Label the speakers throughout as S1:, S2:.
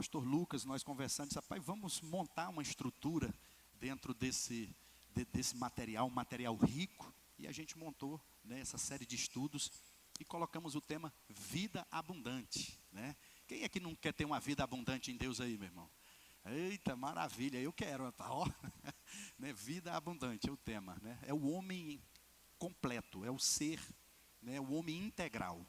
S1: pastor Lucas, nós conversando, disse, rapaz, vamos montar uma estrutura dentro desse material, um material rico, e a gente montou, né, essa série de estudos e colocamos o tema vida abundante, né? Quem é que não quer ter uma vida abundante em Deus aí, meu irmão? Eita, maravilha, eu quero, tá, ó, né, vida abundante é o tema, né? É o homem completo, é o ser, né, o homem integral,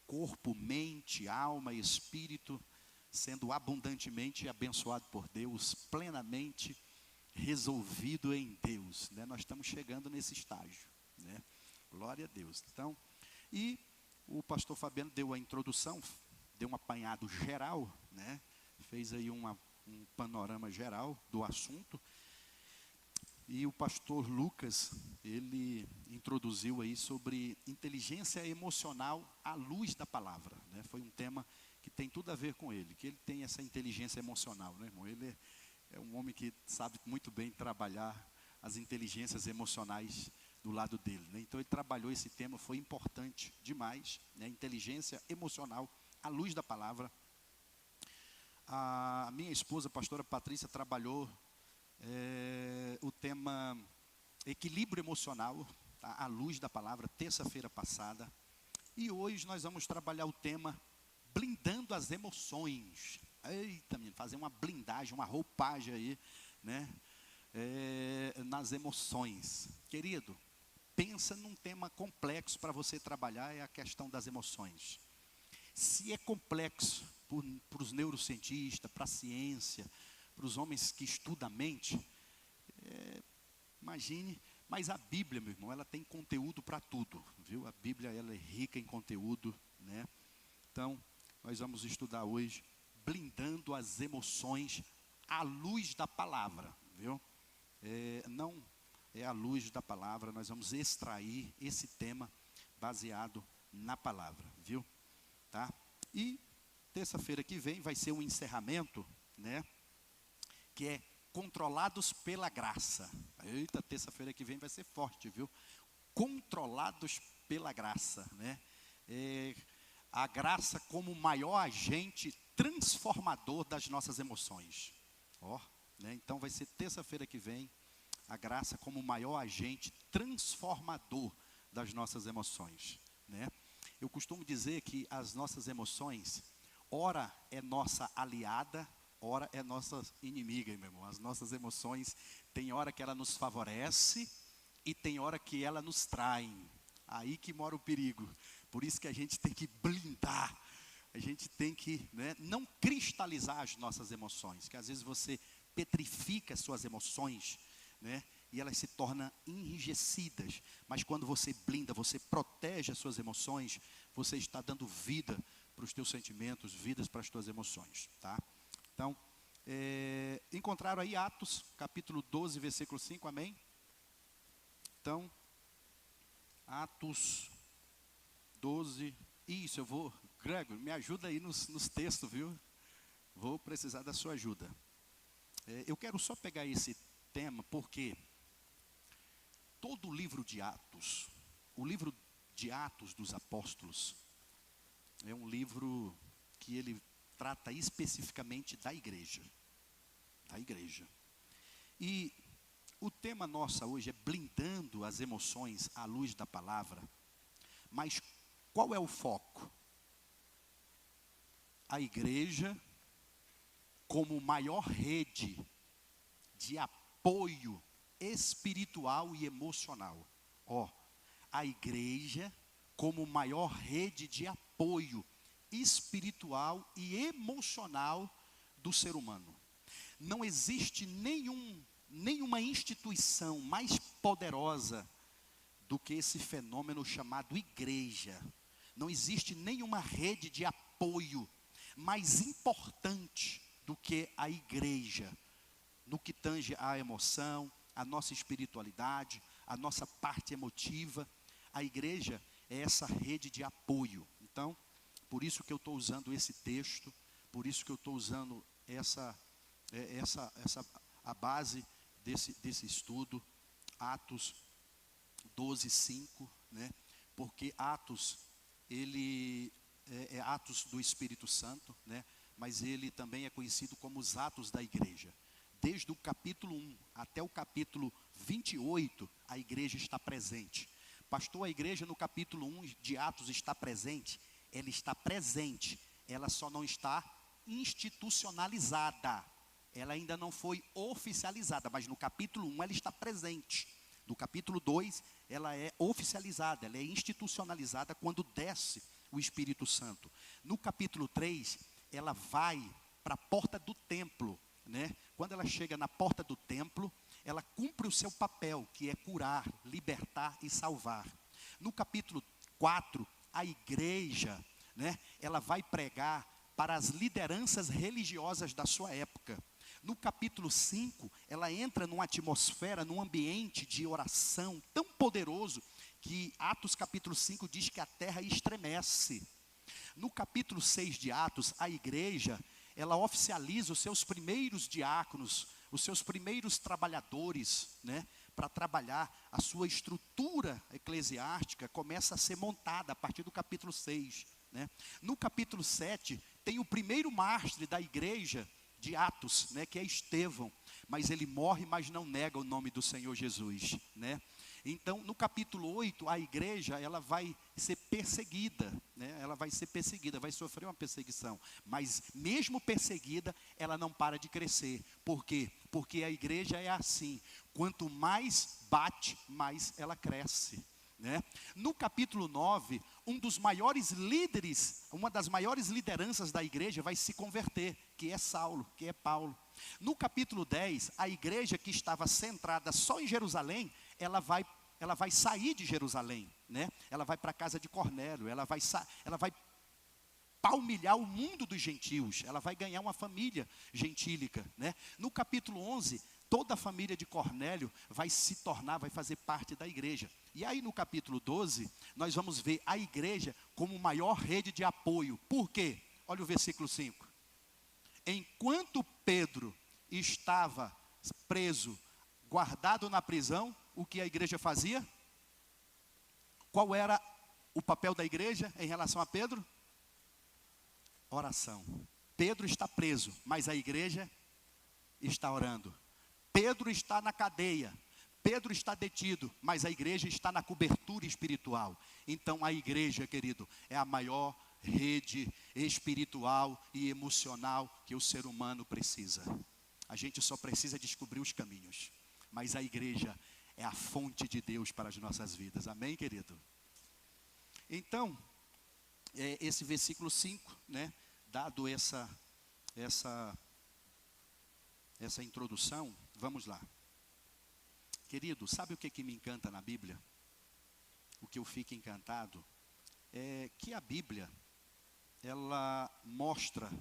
S1: corpo, mente, alma e espírito, sendo abundantemente abençoado por Deus, plenamente resolvido em Deus, né? Nós estamos chegando nesse estágio, né? Glória a Deus. Então, e o pastor Fabiano deu a introdução, deu um apanhado geral, né? Fez aí um panorama geral do assunto. E o pastor Lucas, ele introduziu aí sobre inteligência emocional à luz da palavra, né? Foi um tema que tem tudo a ver com ele, que ele tem essa inteligência emocional, né, irmão? Ele é um homem que sabe muito bem trabalhar as inteligências emocionais do lado dele, né? Então ele trabalhou esse tema, foi importante demais, né? Inteligência emocional à luz da palavra. A minha esposa, a pastora Patrícia, trabalhou o tema equilíbrio emocional, tá, à luz da palavra, terça-feira passada. E hoje nós vamos trabalhar o tema blindando as emoções. Eita, menino, fazer uma blindagem, uma roupagem aí, né, nas emoções. Querido, pensa num tema complexo para você trabalhar, é a questão das emoções. Se é complexo para os neurocientistas, para a ciência, para os homens que estudam a mente, imagine, mas a Bíblia, meu irmão, ela tem conteúdo para tudo, viu? A Bíblia, ela é rica em conteúdo, né? Então, nós vamos estudar hoje, blindando as emoções à luz da palavra, viu? Não é à luz da palavra, nós vamos extrair esse tema baseado na palavra, viu? Tá? E terça-feira que vem vai ser um encerramento, né? Que é controlados pela graça. Eita, terça-feira que vem vai ser forte, viu? Controlados pela graça, né? A graça como o maior agente transformador das nossas emoções. Ó, né? Então vai ser terça-feira que vem, a graça como o maior agente transformador das nossas emoções, né? Eu costumo dizer que as nossas emoções, ora é nossa aliada, ora é nossa inimiga, meu irmão. As nossas emoções, tem hora que ela nos favorece e tem hora que ela nos trai. Aí que mora o perigo. Por isso que a gente tem que blindar, a gente tem que, né, não cristalizar as nossas emoções, que às vezes você petrifica as suas emoções, né, e elas se tornam enrijecidas. Mas quando você blinda, você protege as suas emoções, você está dando vida para os teus sentimentos, vidas para as tuas emoções, tá? Então, encontraram aí Atos, capítulo 12, versículo 5, amém? Então, Atos 12, isso, eu vou, Gregor, me ajuda aí nos textos, viu? Vou precisar da sua ajuda. Eu quero só pegar esse tema, porque todo o livro de Atos, o livro de Atos dos Apóstolos, é um livro que ele trata especificamente da igreja. Da igreja. E o tema nosso hoje é blindando as emoções à luz da palavra. Mas qual é o foco? A igreja como maior rede de apoio espiritual e emocional. Ó, a igreja como maior rede de apoio espiritual e emocional do ser humano. Não existe nenhuma instituição mais poderosa do que esse fenômeno chamado igreja. Não existe nenhuma rede de apoio mais importante do que a igreja, no que tange à emoção, à nossa espiritualidade, à nossa parte emotiva. A igreja é essa rede de apoio. Então, por isso que eu estou usando esse texto, por isso que eu estou usando a base desse estudo, Atos 12, 5, né? Porque Atos, ele é Atos do Espírito Santo, né? mas ele também é conhecido como os Atos da Igreja. Desde o capítulo 1 até o capítulo 28, a igreja está presente. Pastor, a igreja no capítulo 1 de Atos está presente? Ela está presente, ela só não está institucionalizada. Ela ainda não foi oficializada, mas no capítulo 1 ela está presente. No capítulo 2, ela é oficializada, ela é institucionalizada quando desce o Espírito Santo. No capítulo 3, ela vai para a porta do templo, né? Quando ela chega na porta do templo, ela cumpre o seu papel, que é curar, libertar e salvar. No capítulo 4, a igreja, né, ela vai pregar para as lideranças religiosas da sua época. No capítulo 5, ela entra numa atmosfera, num ambiente de oração tão poderoso, que Atos capítulo 5 diz que a terra estremece. No capítulo 6 de Atos, a igreja, ela oficializa os seus primeiros diáconos, os seus primeiros trabalhadores, né, para trabalhar. A sua estrutura eclesiástica começa a ser montada a partir do capítulo 6. Né? No capítulo 7, tem o primeiro mártir da igreja de Atos, né, que é Estevão, mas ele morre, mas não nega o nome do Senhor Jesus, né? Então, no capítulo 8, a igreja, ela vai ser perseguida, né? Ela vai ser perseguida, vai sofrer uma perseguição, mas mesmo perseguida, ela não para de crescer. Por quê? Porque a igreja é assim, quanto mais bate, mais ela cresce. Né? No capítulo 9, um dos maiores líderes, uma das maiores lideranças da igreja vai se converter, que é Saulo, que é Paulo. No capítulo 10, a igreja que estava centrada só em Jerusalém, ela vai sair de Jerusalém, né? Ela vai para a casa de Cornélio, ela vai palmilhar o mundo dos gentios, ela vai ganhar uma família gentílica, né? No capítulo 11, toda a família de Cornélio vai se tornar, vai fazer parte da igreja. E aí no capítulo 12, nós vamos ver a igreja como maior rede de apoio. Por quê? Olha o versículo 5. Enquanto Pedro estava preso, guardado na prisão, o que a igreja fazia? Qual era o papel da igreja em relação a Pedro? Oração. Pedro está preso, mas a igreja está orando. Pedro está na cadeia, Pedro está detido, mas a igreja está na cobertura espiritual. Então a igreja, querido, é a maior rede espiritual e emocional que o ser humano precisa. A gente só precisa descobrir os caminhos, mas a igreja é a fonte de Deus para as nossas vidas. Amém, querido? Então, esse versículo 5, né, dado essa introdução, vamos lá. Querido, sabe o que me encanta na Bíblia? O que eu fico encantado é que a Bíblia, ela mostra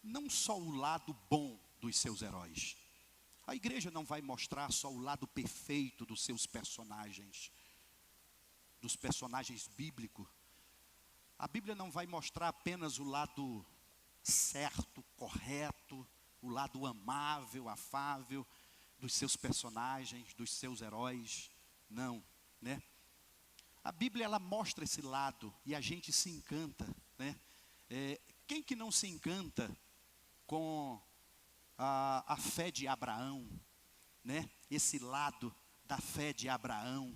S1: não só o lado bom dos seus heróis. A igreja não vai mostrar só o lado perfeito dos seus personagens, dos personagens bíblicos. A Bíblia não vai mostrar apenas o lado certo, correto, o lado amável, afável dos seus personagens, dos seus heróis. Não, né? A Bíblia, ela mostra esse lado e a gente se encanta, né? Quem que não se encanta com a fé de Abraão, né? Esse lado da fé de Abraão.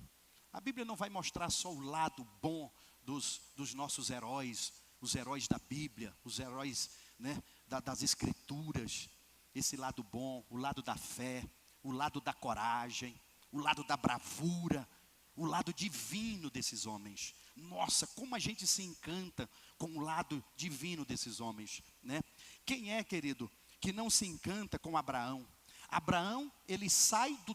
S1: A Bíblia não vai mostrar só o lado bom dos nossos heróis, os heróis da Bíblia, os heróis, né, das Escrituras. Esse lado bom, o lado da fé, o lado da coragem, o lado da bravura, o lado divino desses homens. Nossa, como a gente se encanta com o lado divino desses homens, né? Quem é, querido, que não se encanta com Abraão? Abraão, ele sai do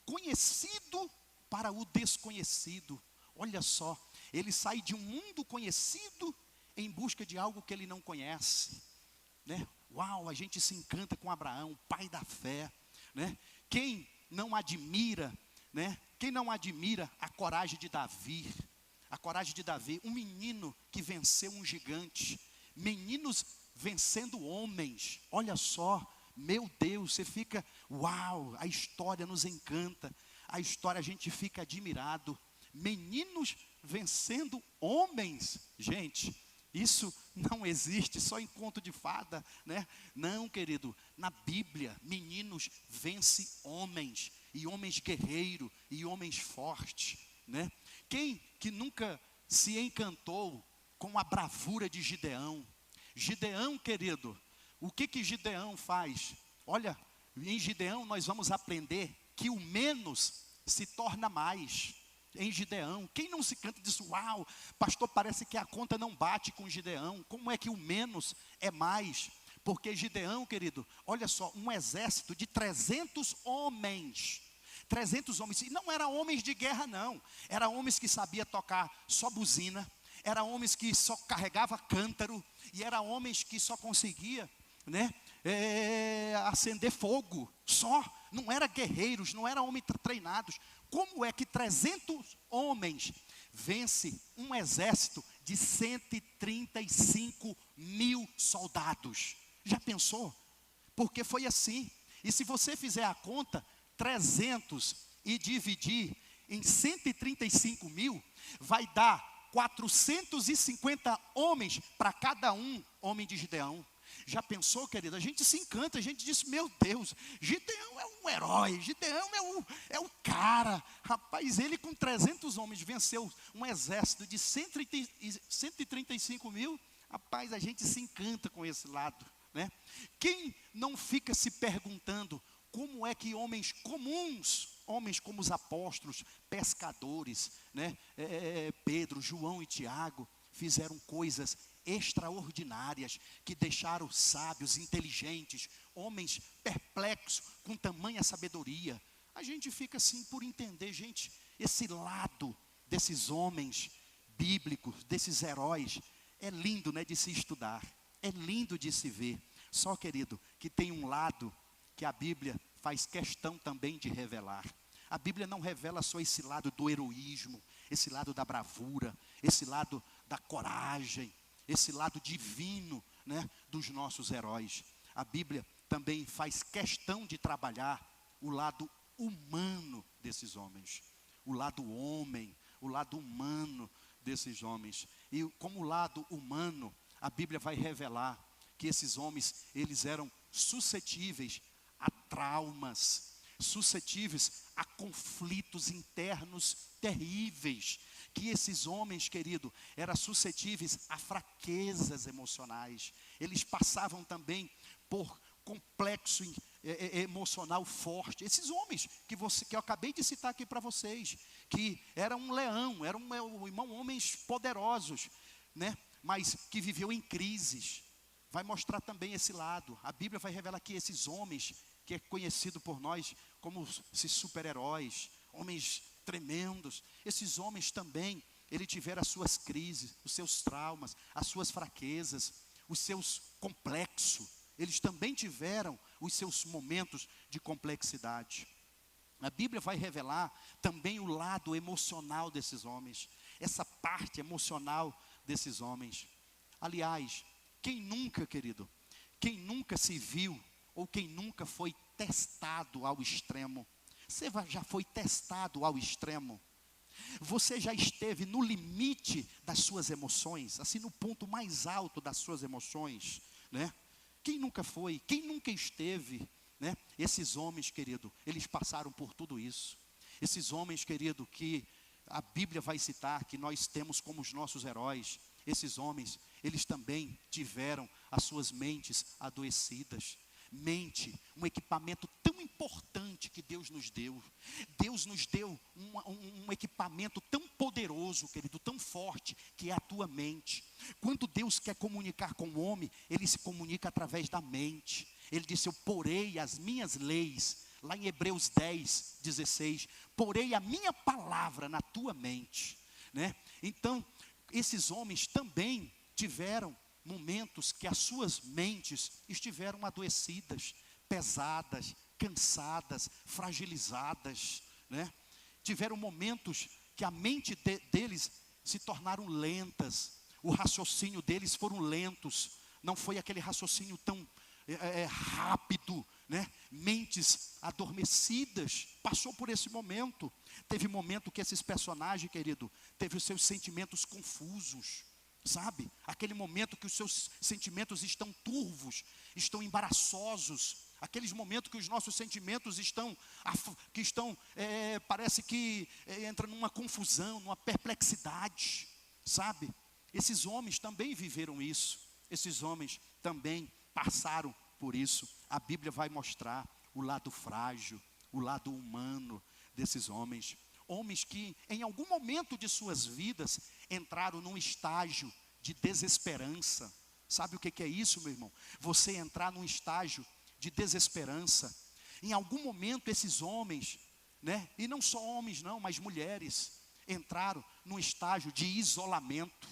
S1: conhecido para o desconhecido. Olha só, ele sai de um mundo conhecido em busca de algo que ele não conhece, né? Uau, a gente se encanta com Abraão, pai da fé, né? Quem não admira, né? Quem não admira a coragem de Davi? A coragem de Davi, um menino que venceu um gigante, meninos vencendo homens. Olha só, meu Deus, você fica, uau, a história nos encanta, a história a gente fica admirado. Meninos vencendo homens, gente, Isso não existe, só em conto de fada, né? Não, querido, na Bíblia, meninos vencem homens, e homens guerreiros, e homens fortes, né? Quem que nunca se encantou com a bravura de Gideão? Gideão, querido, o que Gideão faz? Olha, em Gideão nós vamos aprender que o menos se torna mais. Em Gideão, quem não se canta diz: uau, pastor, parece que a conta não bate com Gideão. Como é que o menos é mais? Porque Gideão, querido, olha só, um exército de 300 homens, 300 homens, e não eram homens de guerra não, eram homens que sabiam tocar só buzina, eram homens que só carregava cântaro, e eram homens que só conseguia, né, acender fogo, só, não eram guerreiros, não eram homens treinados. Como é que 300 homens vence um exército de 135 mil soldados? Já pensou? Porque foi assim. E se você fizer a conta, 300 e dividir em 135 mil, vai dar 450 homens para cada homem de Gideão. Já pensou, querido? A gente se encanta, a gente diz: meu Deus, Gideão é um herói, Gideão é o cara. Rapaz, ele com 300 homens venceu um exército de 135 mil. Rapaz, a gente se encanta com esse lado, né? Quem não fica se perguntando como é que homens comuns, homens como os apóstolos, pescadores, né? Pedro, João e Tiago, fizeram coisas extraordinárias, que deixaram sábios, inteligentes, homens perplexos, com tamanha sabedoria. A gente fica assim por entender, gente, esse lado desses homens bíblicos, desses heróis, é lindo, né, de se estudar, é lindo de se ver. Só, querido, que tem um lado que a Bíblia faz questão também de revelar. A Bíblia não revela só esse lado do heroísmo, esse lado da bravura, esse lado da coragem, esse lado divino, né, dos nossos heróis. A Bíblia também faz questão de trabalhar o lado humano desses homens, o lado homem, o lado humano desses homens. E como lado humano, a Bíblia vai revelar que esses homens, eles eram suscetíveis a traumas, suscetíveis a conflitos internos terríveis, que esses homens, querido, eram suscetíveis a fraquezas emocionais. Eles passavam também por complexo emocional forte. Esses homens que eu acabei de citar aqui para vocês, que eram um leão, eram homens poderosos, né? Mas que viveu em crises. Vai mostrar também esse lado. A Bíblia vai revelar que esses homens, que é conhecido por nós como esses super-heróis, homens tremendos, esses homens também, eles tiveram as suas crises, os seus traumas, as suas fraquezas, os seus complexos. Eles também tiveram os seus momentos de complexidade. A Bíblia vai revelar também o lado emocional desses homens, essa parte emocional desses homens. Aliás, quem nunca, querido, quem nunca se viu, ou quem nunca foi testado ao extremo? Você já foi testado ao extremo? Você já esteve no limite das suas emoções, assim no ponto mais alto das suas emoções, né? Quem nunca foi? Quem nunca esteve, né? Esses homens, querido, eles passaram por tudo isso. Esses homens, querido, que a Bíblia vai citar, que nós temos como os nossos heróis, esses homens, eles também tiveram as suas mentes adoecidas. Mente, um equipamento tão importante que Deus nos deu. Deus nos deu um equipamento tão poderoso, querido, tão forte, que é a tua mente. Quando Deus quer comunicar com o homem, Ele se comunica através da mente. Ele disse: eu porei as minhas leis, lá em Hebreus 10, 16, porei a minha palavra na tua mente, né? Então, esses homens também tiveram momentos que as suas mentes estiveram adoecidas, pesadas, cansadas, fragilizadas, né? Tiveram momentos que a mente deles se tornaram lentas, o raciocínio deles foram lentos, não foi aquele raciocínio tão rápido, né? Mentes adormecidas, passou por esse momento. Teve momento que esses personagens, querido, teve os seus sentimentos confusos, sabe? Aquele momento que os seus sentimentos estão turvos, estão embaraçosos, aqueles momentos que os nossos sentimentos parece que entra numa confusão, numa perplexidade, sabe? Esses homens também viveram isso, esses homens também passaram por isso. A Bíblia vai mostrar o lado frágil, o lado humano desses homens. Homens que em algum momento de suas vidas entraram num estágio de desesperança. Sabe o que é isso, meu irmão? Você entrar num estágio de desesperança. Em algum momento esses homens, né? E não só homens não, mas mulheres, entraram num estágio de isolamento,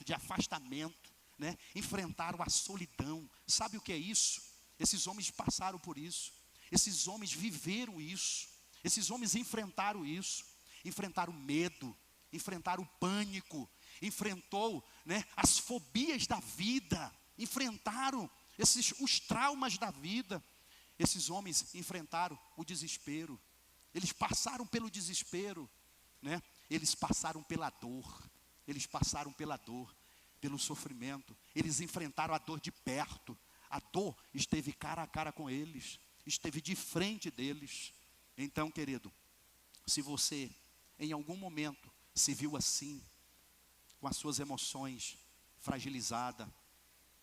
S1: de afastamento, né? Enfrentaram a solidão. Sabe o que é isso? Esses homens passaram por isso. Esses homens viveram isso. Esses homens enfrentaram isso. Enfrentaram o medo, enfrentaram o pânico, enfrentou, né, as fobias da vida, enfrentaram os traumas da vida. Esses homens enfrentaram o desespero. Eles passaram pelo desespero, né? Eles passaram pela dor. Eles passaram pela dor, pelo sofrimento. Eles enfrentaram a dor de perto. A dor esteve cara a cara com eles, esteve de frente deles. Então, querido, se você em algum momento se viu assim, com as suas emoções fragilizadas,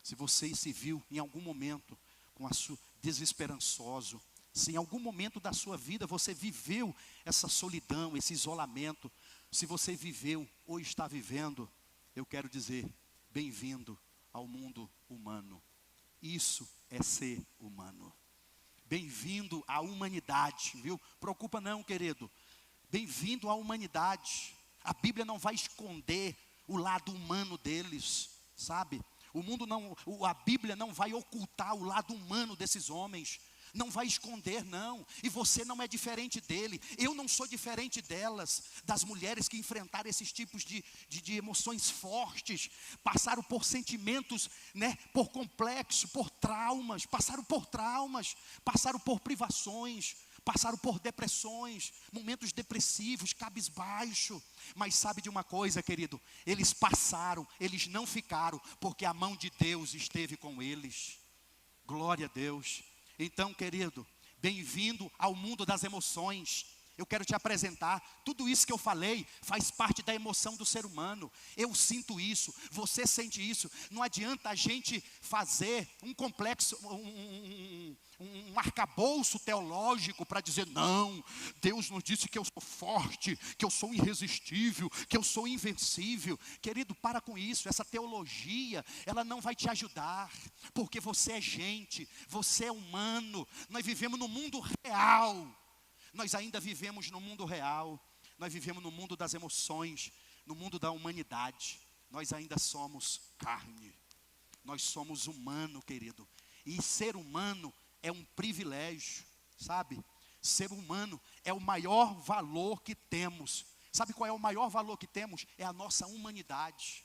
S1: se você se viu em algum momento com a sua desesperançoso, se em algum momento da sua vida você viveu essa solidão, esse isolamento, se você viveu ou está vivendo, eu quero dizer, bem-vindo ao mundo humano. Isso é ser humano. Bem-vindo à humanidade, viu? Preocupa não, querido. Bem-vindo à humanidade. A Bíblia não vai esconder o lado humano deles, sabe? A Bíblia não vai ocultar o lado humano desses homens. Não vai esconder, não. E você não é diferente dele. Eu não sou diferente delas, das mulheres que enfrentaram esses tipos de emoções fortes, passaram por sentimentos, né, por complexo, por traumas, passaram por privações, passaram por depressões, momentos depressivos, cabisbaixo. Mas sabe de uma coisa, querido? Eles passaram, eles não ficaram, porque a mão de Deus esteve com eles. Glória a Deus. Então, querido, bem-vindo ao mundo das emoções. Eu quero te apresentar, tudo isso que eu falei faz parte da emoção do ser humano. Eu sinto isso, você sente isso. Não adianta a gente fazer um complexo, um arcabouço teológico para dizer, não, Deus nos disse que eu sou forte, que eu sou irresistível, que eu sou invencível. Querido, para com isso, essa teologia, ela não vai te ajudar, porque você é gente, você é humano, nós vivemos no mundo real. Nós ainda vivemos no mundo real, nós vivemos no mundo das emoções, no mundo da humanidade. Nós ainda somos carne, nós somos humano, querido. E ser humano é um privilégio, sabe? Ser humano é o maior valor que temos. Sabe qual é o maior valor que temos? É a nossa humanidade.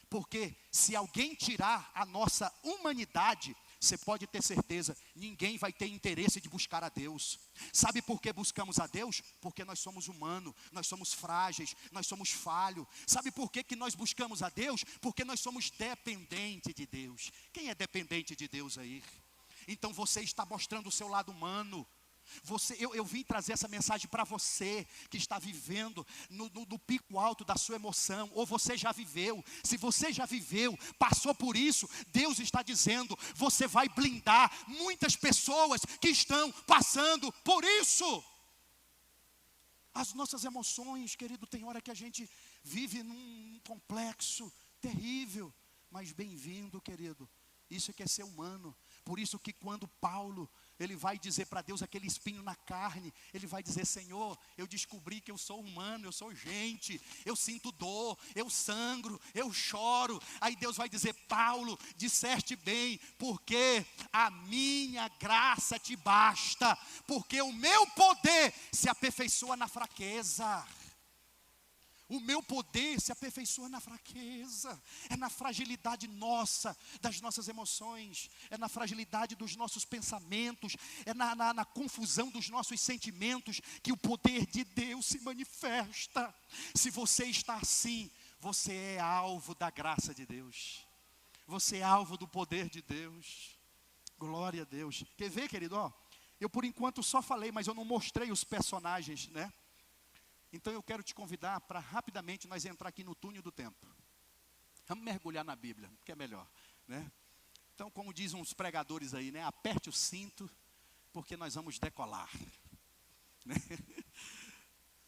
S1: Porque se alguém tirar a nossa humanidade, você pode ter certeza, ninguém vai ter interesse de buscar a Deus. Sabe por que buscamos a Deus? Porque nós somos humanos, nós somos frágeis, nós somos falhos. Sabe por que nós buscamos a Deus? Porque nós somos dependentes de Deus. Quem é dependente de Deus aí? Então você está mostrando o seu lado humano. Eu vim trazer essa mensagem para você que está vivendo no pico alto da sua emoção, ou você já viveu. Se você já viveu, passou por isso, Deus está dizendo, você vai blindar muitas pessoas que estão passando por isso. As nossas emoções, querido, tem hora que a gente vive num complexo terrível, mas bem-vindo, querido. Isso é que é ser humano. Por isso que quando Paulo, ele vai dizer para Deus aquele espinho na carne, ele vai dizer, Senhor, eu descobri que eu sou humano, eu sou gente, eu sinto dor, eu sangro, eu choro. Aí Deus vai dizer, Paulo, disseste bem, porque a minha graça te basta, porque o meu poder se aperfeiçoa na fraqueza. O meu poder se aperfeiçoa na fraqueza, é na fragilidade nossa, das nossas emoções, é na fragilidade dos nossos pensamentos, é na confusão dos nossos sentimentos que o poder de Deus se manifesta. Se você está assim, Você é alvo da graça de Deus. Você é alvo do poder de Deus. Glória a Deus. Quer ver, querido? Ó, eu por enquanto só falei, mas eu não mostrei os personagens, né? Então eu quero te convidar para rapidamente nós entrar aqui no túnel do tempo. Vamos mergulhar na Bíblia, que é melhor, né? Então, como dizem uns pregadores aí, né? Aperte o cinto, porque nós vamos decolar. Né?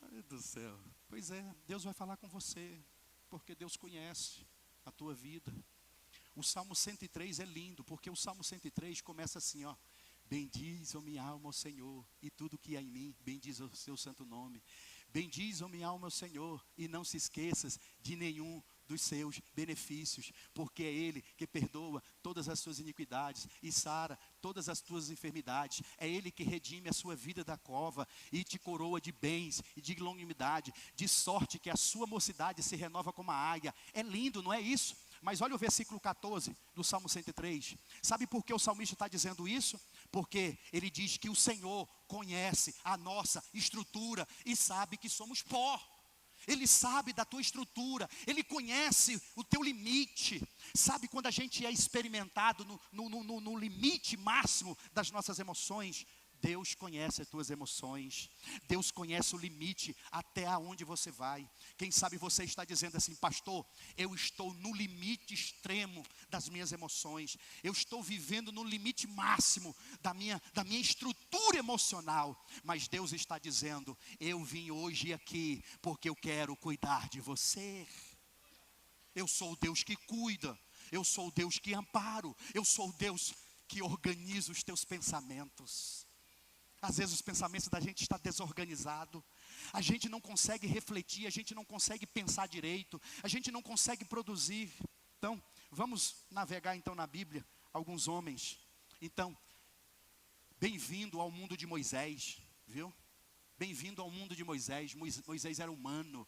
S1: Ai, Deus do céu. Pois é, Deus vai falar com você, porque Deus conhece a tua vida. O Salmo 103 é lindo, porque o Salmo 103 começa assim, ó. Bendiz, ó minha alma, ao Senhor, e tudo que há em mim, bendiz o seu santo nome. Bendiz, ó minha alma, ao Senhor, e não se esqueças de nenhum dos seus benefícios, porque é Ele que perdoa todas as suas iniquidades e sara todas as tuas enfermidades. É Ele que redime a sua vida da cova e te coroa de bens e de longanimidade, de sorte que a sua mocidade se renova como a águia. É lindo, não é isso? Mas olha o versículo 14 do Salmo 103. Sabe por que o salmista está dizendo isso? Porque ele diz que o Senhor conhece a nossa estrutura e sabe que somos pó. Ele sabe da tua estrutura, Ele conhece o teu limite. Sabe quando a gente é experimentado no limite máximo das nossas emoções? Deus conhece as tuas emoções. Deus conhece o limite até aonde você vai. Quem sabe você está dizendo assim: pastor, eu estou no limite extremo das minhas emoções. Eu estou vivendo no limite máximo da minha estrutura emocional. Mas Deus está dizendo: eu vim hoje aqui porque eu quero cuidar de você. Eu sou o Deus que cuida. Eu sou o Deus que amparo. Eu sou o Deus que organiza os teus pensamentos. Às vezes os pensamentos da gente estão desorganizados. A gente não consegue refletir, a gente não consegue pensar direito, a gente não consegue produzir. Então, vamos navegar então na Bíblia, alguns homens. Então, bem-vindo ao mundo de Moisés, viu? Bem-vindo ao mundo de Moisés. Moisés era humano.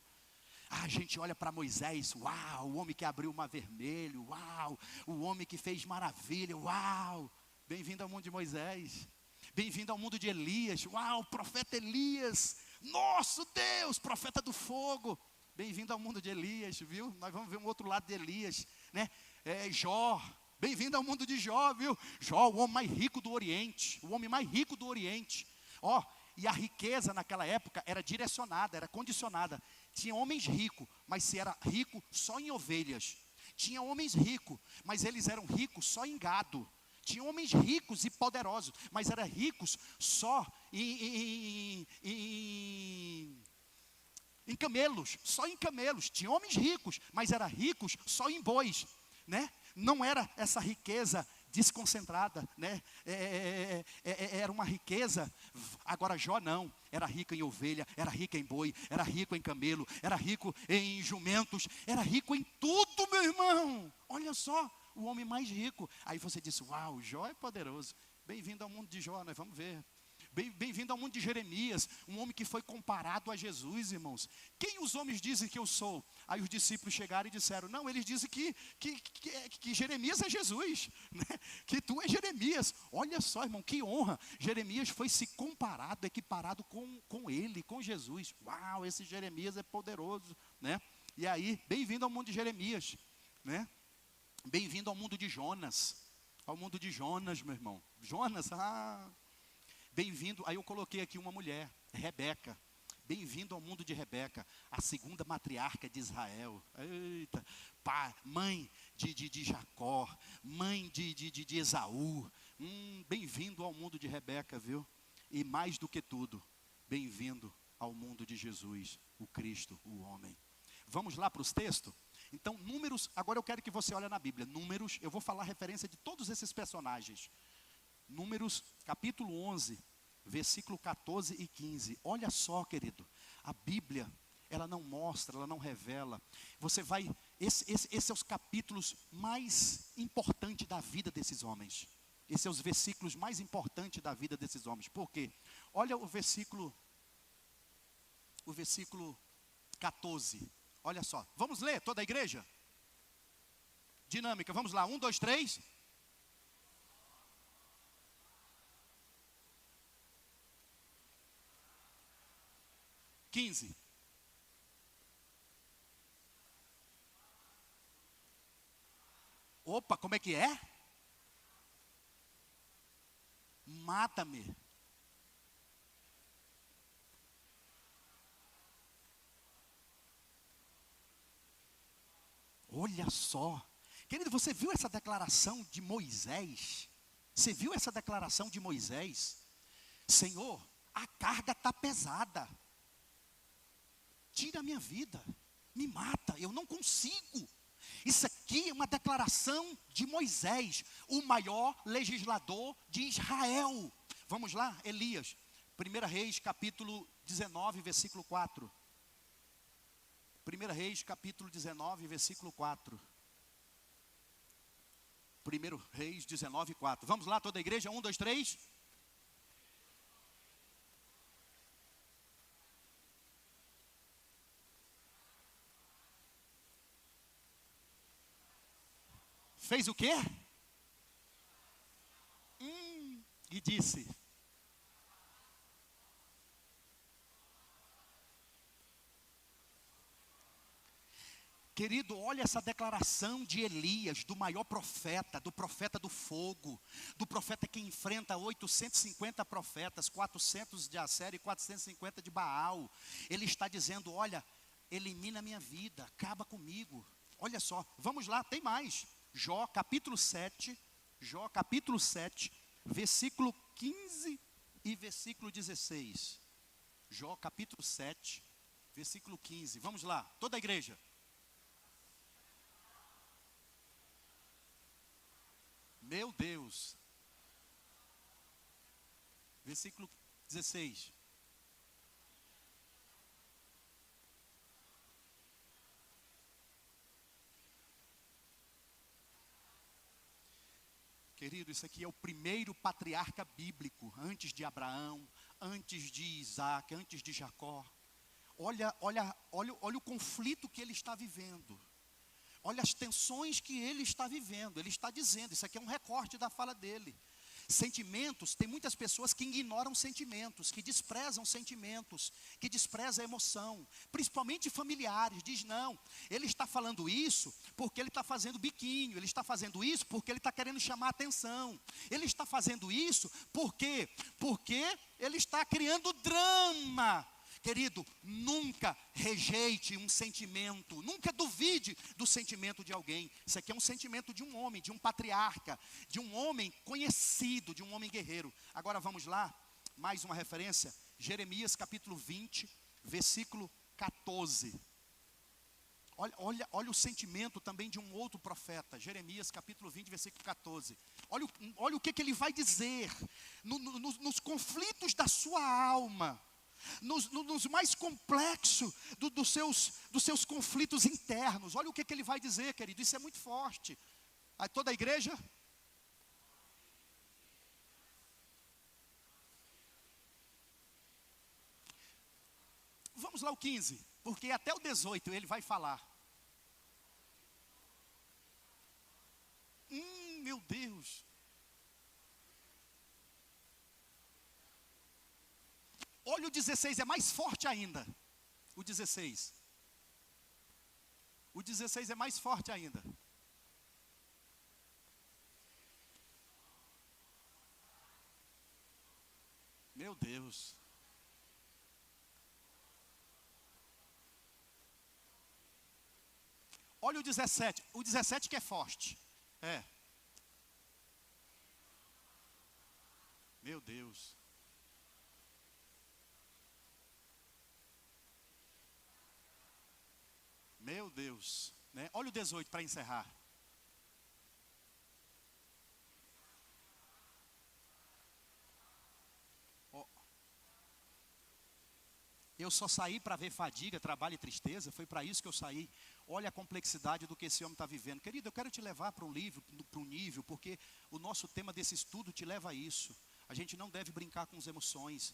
S1: A gente olha para Moisés, uau, o homem que abriu o mar vermelho, uau, o homem que fez maravilha, uau. Bem-vindo ao mundo de Moisés. Bem-vindo ao mundo de Elias. Uau, profeta Elias. Nosso Deus, profeta do fogo. Bem-vindo ao mundo de Elias, viu? Nós vamos ver um outro lado de Elias, né? Jó. Bem-vindo ao mundo de Jó, viu? Jó, o homem mais rico do Oriente. O homem mais rico do Oriente. Ó, e a riqueza naquela época era direcionada, era condicionada. Tinha homens ricos, mas se era rico só em ovelhas. Tinha homens ricos, mas eles eram ricos só em gado. Tinha homens ricos e poderosos, mas eram ricos só em camelos, só em camelos. Tinha homens ricos, mas eram ricos só em bois, né? Não era essa riqueza desconcentrada, né? Era uma riqueza. Agora Jó não, era rico em ovelha, era rico em boi, era rico em camelo, era rico em jumentos, era rico em tudo, meu irmão. Olha só, o homem mais rico. Aí você disse: uau, Jó é poderoso. Bem-vindo ao mundo de Jó, nós vamos ver. Bem-vindo ao mundo de Jeremias, um homem que foi comparado a Jesus, irmãos. Quem os homens dizem que eu sou? Aí os discípulos chegaram e disseram: não, eles dizem que Jeremias é Jesus, né? Que tu é Jeremias. Olha só, irmão, que honra. Jeremias foi se comparado, equiparado com ele, com Jesus. Uau, esse Jeremias é poderoso, né? E aí, bem-vindo ao mundo de Jeremias, né? Bem-vindo ao mundo de Jonas. Ao mundo de Jonas, meu irmão. Jonas, bem-vindo. Aí eu coloquei aqui uma mulher, Rebeca. Bem-vindo ao mundo de Rebeca, a segunda matriarca de Israel. Eita, mãe de Jacó, mãe de Esaú. Bem-vindo ao mundo de Rebeca, viu? E mais do que tudo, bem-vindo ao mundo de Jesus, o Cristo, o homem. Vamos lá para os textos? Então, Números, agora eu quero que você olhe na Bíblia. Números, eu vou falar a referência de todos esses personagens. Números, capítulo 11, versículo 14 e 15. Olha só, querido, a Bíblia, ela não mostra, ela não revela. Você vai, esses são os capítulos mais importantes da vida desses homens. Esses são os versículos mais importantes da vida desses homens. Por quê? Olha o versículo 14. Olha só, vamos ler toda a igreja? Dinâmica, vamos lá, 1, 2, 3. 15. Opa, como é que é? Mata-me. Olha só. Querido, você viu essa declaração de Moisés? Você viu essa declaração de Moisés? Senhor, a carga está pesada. Tira a minha vida. Me mata, eu não consigo. Isso aqui é uma declaração de Moisés, o maior legislador de Israel. Vamos lá, Elias. 1 Reis, capítulo 19, versículo 4. 1 Reis, capítulo 19, versículo 4. 1 Reis 19, 4. Vamos lá, toda a igreja, 1, 2, 3. Fez o quê? E disse. Querido, olha essa declaração de Elias, do maior profeta, do profeta do fogo, do profeta que enfrenta 850 profetas, 400 de Assera e 450 de Baal. Ele está dizendo, olha, elimina a minha vida, acaba comigo. Olha só, vamos lá, tem mais. Jó capítulo 7, versículo 15 e versículo 16. Jó capítulo 7, versículo 15. Vamos lá, toda a igreja. Meu Deus. Versículo 16. Querido, isso aqui é o primeiro patriarca bíblico, antes de Abraão, antes de Isaac, antes de Jacó. Olha o conflito que ele está vivendo. Olha as tensões que ele está vivendo. Ele está dizendo, isso aqui é um recorte da fala dele. Sentimentos, tem muitas pessoas que ignoram sentimentos, que desprezam sentimentos, que desprezam a emoção, principalmente familiares. Diz não, ele está falando isso porque ele está fazendo biquinho, ele está fazendo isso porque ele está querendo chamar atenção, ele está fazendo isso porque ele está criando drama. Querido, nunca rejeite um sentimento, nunca duvide do sentimento de alguém. Isso aqui é um sentimento de um homem, de um patriarca, de um homem conhecido, de um homem guerreiro. Agora vamos lá, mais uma referência, Jeremias capítulo 20, versículo 14. Olha o sentimento também de um outro profeta, Jeremias capítulo 20, versículo 14. Olha o que ele vai dizer, nos conflitos da sua alma. Nos mais complexos dos seus conflitos internos. Olha o que ele vai dizer, querido, isso é muito forte. Aí, toda a igreja? Vamos lá o 15, porque até o 18 ele vai falar. Meu Deus. Olha o 16, é mais forte ainda. O 16. O 16 é mais forte ainda. Meu Deus. Olha o 17. O 17 que é forte. É. Meu Deus. Meu Deus, né? Olha o 18 para encerrar. Oh. Eu só saí para ver fadiga, trabalho e tristeza, foi para isso que eu saí. Olha a complexidade do que esse homem está vivendo. Querido, eu quero te levar para um livro, para um nível, porque o nosso tema desse estudo te leva a isso. A gente não deve brincar com as emoções.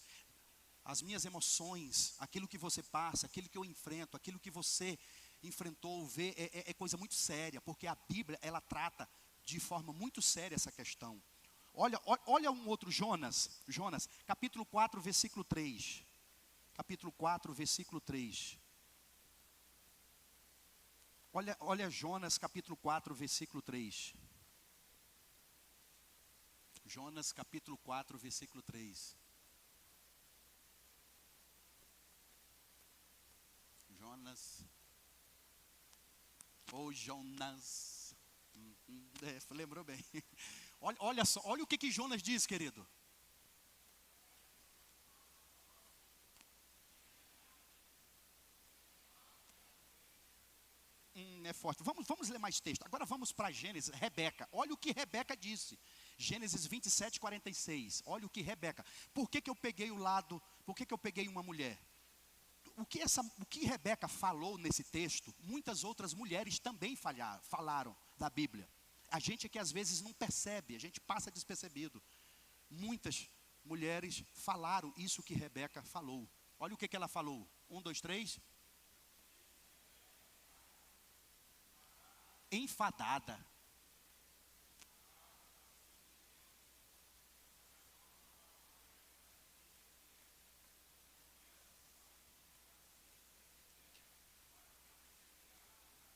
S1: As minhas emoções, aquilo que você passa, aquilo que eu enfrento, aquilo que você enfrentou, vê, é coisa muito séria, porque a Bíblia, ela trata de forma muito séria essa questão. Olha um outro, Jonas, capítulo 4, versículo 3. Capítulo 4, versículo 3. Olha Jonas, capítulo 4, versículo 3. Jonas capítulo 4, versículo 3. Jonas. Ô Jonas. Lembrou bem. Olha só, olha o que Jonas diz, querido. É forte. Vamos ler mais texto. Agora vamos para Gênesis. Rebeca. Olha o que Rebeca disse. Gênesis 27, 46. Olha o que Rebeca. Por que eu peguei o lado? Por que eu peguei uma mulher? O que Rebeca falou nesse texto, muitas outras mulheres também falaram da Bíblia. A gente é que às vezes não percebe, a gente passa despercebido. Muitas mulheres falaram isso que Rebeca falou. Olha o que ela falou. 1, 2, 3. Enfadada.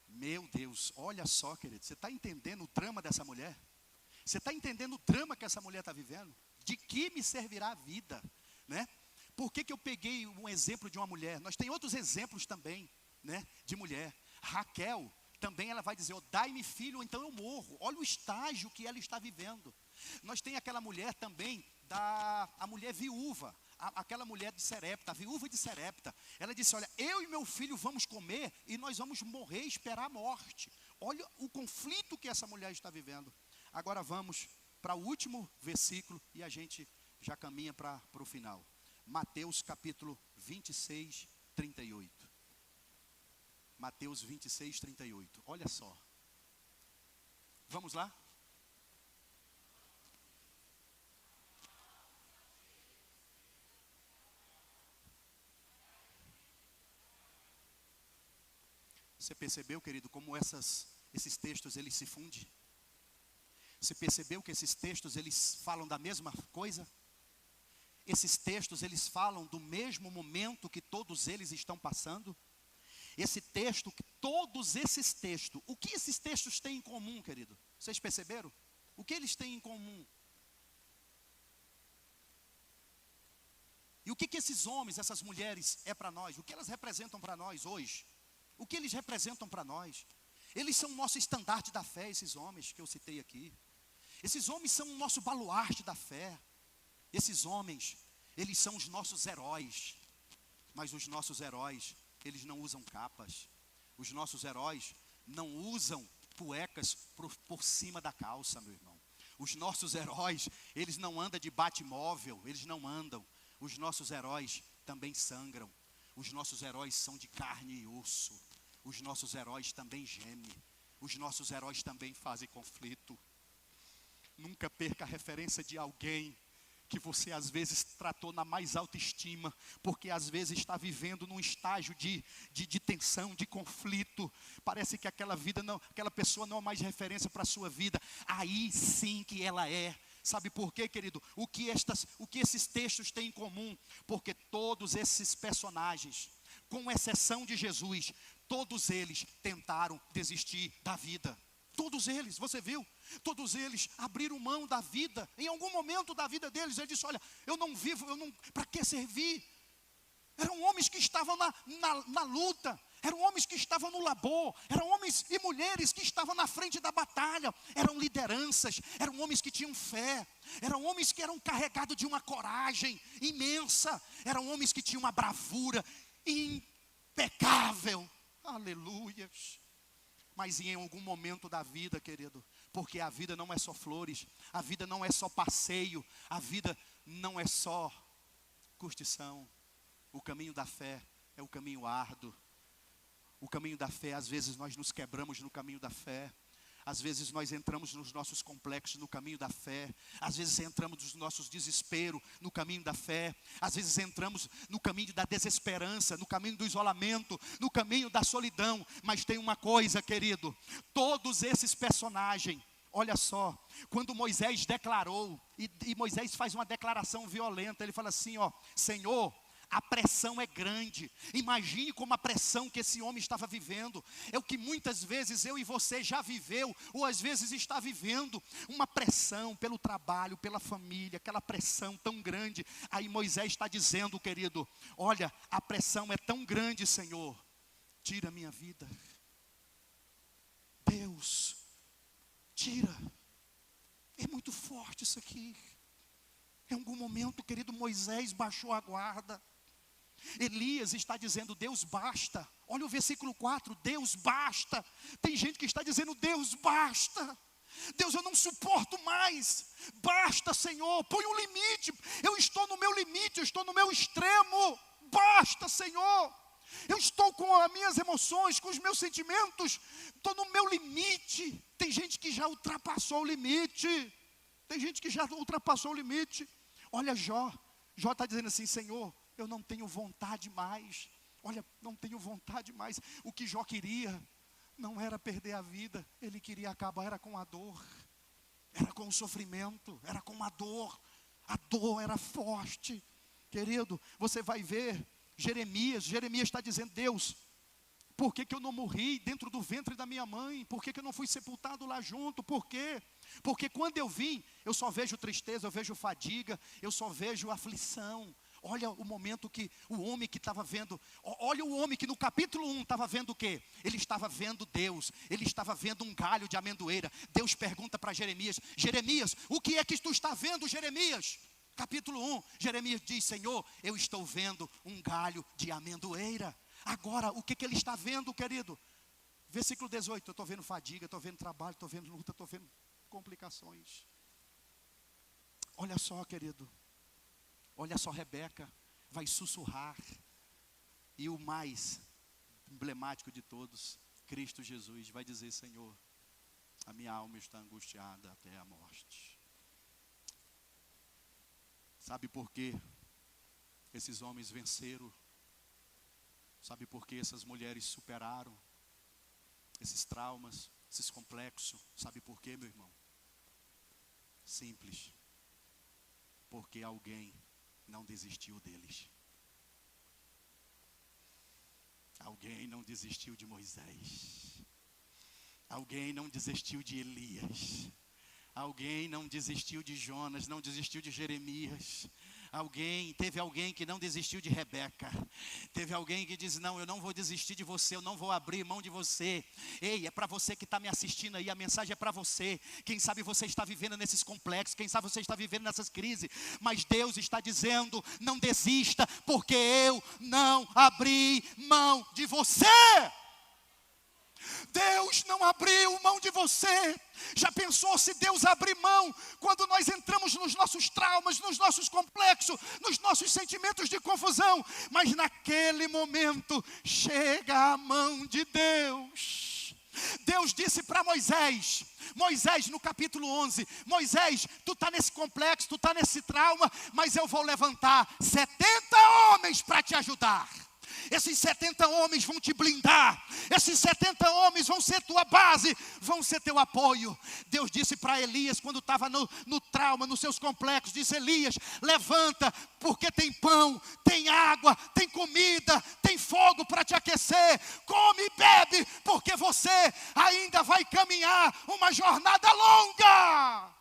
S1: Meu Deus, olha só, querido, você está entendendo o drama dessa mulher? Você está entendendo o drama que essa mulher está vivendo? De que me servirá a vida, né? Por que eu peguei um exemplo de uma mulher? Nós tem outros exemplos também, né, de mulher. Raquel, também ela vai dizer, oh, dai-me filho, ou então eu morro. Olha o estágio que ela está vivendo. Nós tem aquela mulher também, a mulher viúva, aquela mulher de Serepta, a viúva de Serepta. Ela disse, olha, eu e meu filho vamos comer e nós vamos morrer e esperar a morte. Olha o conflito que essa mulher está vivendo. Agora vamos para o último versículo e a gente já caminha para o final. Mateus capítulo 26, 38. Mateus 26, 38. Olha só. Vamos lá? Você percebeu, querido, como esses textos eles se fundem? Você percebeu que esses textos eles falam da mesma coisa? Esses textos eles falam do mesmo momento que todos eles estão passando? Esse texto, todos esses textos, o que esses textos têm em comum, querido? Vocês perceberam? O que eles têm em comum? E o que esses homens, essas mulheres é para nós? O que elas representam para nós hoje? O que eles representam para nós? Eles são o nosso estandarte da fé, esses homens que eu citei aqui. Esses homens são o nosso baluarte da fé. Esses homens, eles são os nossos heróis. Mas os nossos heróis, eles não usam capas. Os nossos heróis não usam cuecas por cima da calça, meu irmão. Os nossos heróis, eles não andam de bate-móvel, eles não andam. Os nossos heróis também sangram. Os nossos heróis são de carne e osso. Os nossos heróis também gemem. Os nossos heróis também fazem conflito. Nunca perca a referência de alguém que você às vezes tratou na mais alta estima, porque às vezes está vivendo num estágio de tensão, de conflito. Parece que aquela pessoa não é mais referência para a sua vida. Aí sim que ela é. Sabe por quê, querido? O que esses textos têm em comum? Porque todos esses personagens, com exceção de Jesus, todos eles tentaram desistir da vida. Todos eles, você viu? Todos eles abriram mão da vida. Em algum momento da vida deles, ele disse, olha, eu não vivo, para que servir? Eram homens que estavam na luta. Eram homens que estavam no labor. Eram homens e mulheres que estavam na frente da batalha. Eram lideranças. Eram homens que tinham fé. Eram homens que eram carregados de uma coragem imensa. Eram homens que tinham uma bravura impecável. Aleluias. Mas em algum momento da vida, querido, porque a vida não é só flores, a vida não é só passeio, a vida não é só curtição. O caminho da fé é o caminho árduo. O caminho da fé, às vezes nós nos quebramos no caminho da fé. Às vezes nós entramos nos nossos complexos no caminho da fé. Às vezes entramos nos nossos desesperos no caminho da fé. Às vezes entramos no caminho da desesperança, no caminho do isolamento, no caminho da solidão. Mas tem uma coisa, querido. Todos esses personagens, olha só, quando Moisés declarou, e Moisés faz uma declaração violenta, ele fala assim, ó, Senhor, A pressão é grande. Imagine como a pressão que esse homem estava vivendo. É o que muitas vezes eu e você já viveu, ou às vezes está vivendo. Uma pressão pelo trabalho, pela família, aquela pressão tão grande. Aí Moisés está dizendo, querido, olha, a pressão é tão grande, Senhor, tira a minha vida. Deus, tira. É muito forte isso aqui. Em algum momento, querido, Moisés baixou a guarda. Elias está dizendo, Deus basta. Olha o versículo 4, Deus basta. Tem gente que está dizendo, Deus basta. Deus, eu não suporto mais. Basta, Senhor, põe um limite. Eu estou no meu limite, eu estou no meu extremo. Basta, Senhor. Eu estou com as minhas emoções, com os meus sentimentos. Estou no meu limite. Tem gente que já ultrapassou o limite. Tem gente que já ultrapassou o limite. Olha Jó. Jó está dizendo assim, Senhor, eu não tenho vontade mais. Olha, não tenho vontade mais. O que Jó queria não era perder a vida. Ele queria acabar, era com a dor. Era com o sofrimento, era com a dor. A dor era forte. Querido, você vai ver Jeremias está dizendo, Deus, por que eu não morri dentro do ventre da minha mãe? Por que eu não fui sepultado lá junto? Por quê? Porque quando eu vim, eu só vejo tristeza, eu vejo fadiga, eu só vejo aflição. Olha o momento que o homem que estava vendo, olha o homem que no capítulo 1 estava vendo o quê? Ele estava vendo Deus, ele estava vendo um galho de amendoeira. Deus pergunta para Jeremias, Jeremias, o que é que tu está vendo, Jeremias? Capítulo 1, Jeremias diz, Senhor, eu estou vendo um galho de amendoeira. Agora, o que ele está vendo, querido? Versículo 18, eu estou vendo fadiga, estou vendo trabalho, estou vendo luta, estou vendo complicações. Olha só, querido. Olha só, Rebeca vai sussurrar. E o mais emblemático de todos, Cristo Jesus, vai dizer, Senhor, a minha alma está angustiada até a morte. Sabe por quê esses homens venceram? Sabe por que essas mulheres superaram esses traumas, esses complexos? Sabe por quê, meu irmão? Simples. Porque alguém não desistiu deles. Alguém não desistiu de Moisés. Alguém não desistiu de Elias. Alguém não desistiu de Jonas, não desistiu de Jeremias. Teve alguém que não desistiu de Rebeca. Teve alguém que diz, não, eu não vou desistir de você, eu não vou abrir mão de você. Ei, é para você que está me assistindo aí, a mensagem é para você. Quem sabe você está vivendo nesses complexos, quem sabe você está vivendo nessas crises. Mas Deus está dizendo, não desista, porque eu não abri mão de você. Deus não abriu mão de você. Já pensou se Deus abrir mão quando nós entramos nos nossos traumas, nos nossos complexos, nos nossos sentimentos de confusão? Mas naquele momento chega a mão de Deus. Deus disse para Moisés, no capítulo 11, Moisés, tu está nesse complexo, tu está nesse trauma, mas eu vou levantar 70 homens para te ajudar. Esses 70 homens vão te blindar. Esses 70 homens vão ser tua base, vão ser teu apoio. Deus disse para Elias, quando estava no trauma, nos seus complexos, disse, Elias, levanta, porque tem pão, tem água, tem comida, tem fogo para te aquecer. Come e bebe, porque você ainda vai caminhar uma jornada longa.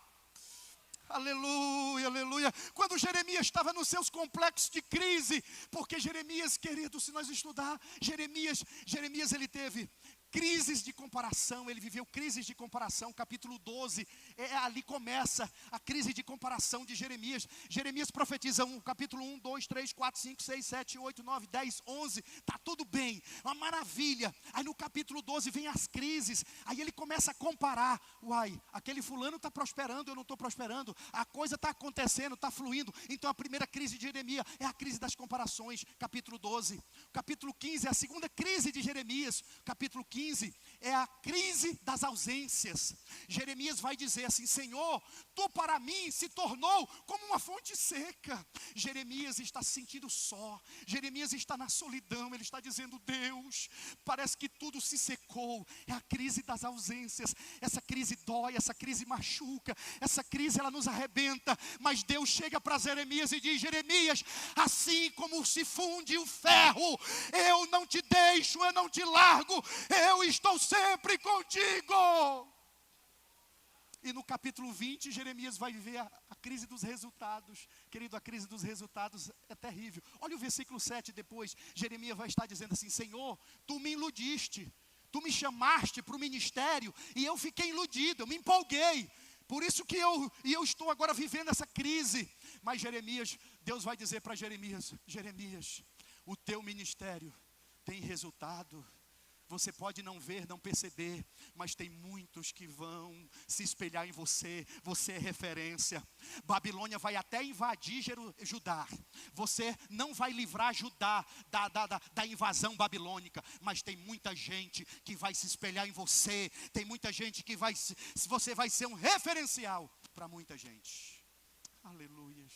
S1: Aleluia, aleluia. Quando Jeremias estava nos seus complexos de crise, porque Jeremias, querido, se nós estudar, Jeremias ele teve crises de comparação, ele viveu crises de comparação, capítulo 12, ali começa a crise de comparação de Jeremias. Jeremias profetiza capítulo 1, 2, 3, 4, 5, 6, 7, 8, 9, 10, 11, está tudo bem, uma maravilha. Aí no capítulo 12 vem as crises, aí ele começa a comparar, aquele fulano está prosperando, eu não estou prosperando, a coisa está acontecendo, está fluindo. Então a primeira crise de Jeremias é a crise das comparações, capítulo 12. Capítulo 15 é a segunda crise de Jeremias, capítulo 15 15, é a crise das ausências. Jeremias vai dizer assim: Senhor, tu para mim se tornou como uma fonte seca. Jeremias está se sentindo só, Jeremias está na solidão, ele está dizendo: Deus, parece que tudo se secou. É a crise das ausências. Essa crise dói, essa crise machuca, essa crise ela nos arrebenta. Mas Deus chega para Jeremias e diz: Jeremias, assim como se funde o ferro, eu não te deixo, eu não te largo, eu estou sempre contigo. E no capítulo 20, Jeremias vai viver a crise dos resultados. Querido, a crise dos resultados é terrível. Olha o versículo 7 depois. Jeremias vai estar dizendo assim: Senhor, tu me iludiste, tu me chamaste para o ministério e eu fiquei iludido, eu me empolguei. Por isso que eu estou agora vivendo essa crise. Mas Jeremias, Deus vai dizer para Jeremias: Jeremias, o teu ministério tem resultado. Você pode não ver, não perceber, mas tem muitos que vão se espelhar em você. Você é referência. Babilônia vai até invadir Judá. Você não vai livrar Judá da invasão babilônica, mas tem muita gente que vai se espelhar em você. Tem muita gente que você vai ser um referencial para muita gente. Aleluias,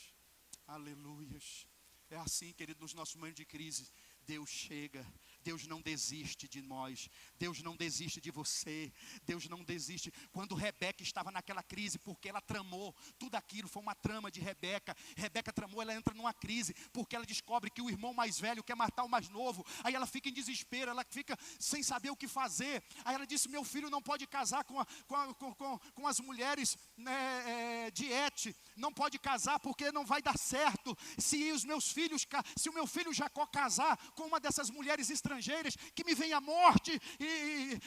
S1: aleluias. É assim, querido, nos nossos momentos de crise, Deus chega. Deus não desiste de nós, Deus não desiste de você, Deus não desiste. Quando Rebeca estava naquela crise, porque ela tramou, tudo aquilo foi uma trama de Rebeca. Rebeca tramou, ela entra numa crise, porque ela descobre que o irmão mais velho quer matar o mais novo. Aí ela fica em desespero, ela fica sem saber o que fazer. Aí ela disse: meu filho não pode casar com as mulheres de Et, não pode casar porque não vai dar certo. Se o meu filho Jacó casar com uma dessas mulheres estrangeiras, que me venha a morte, e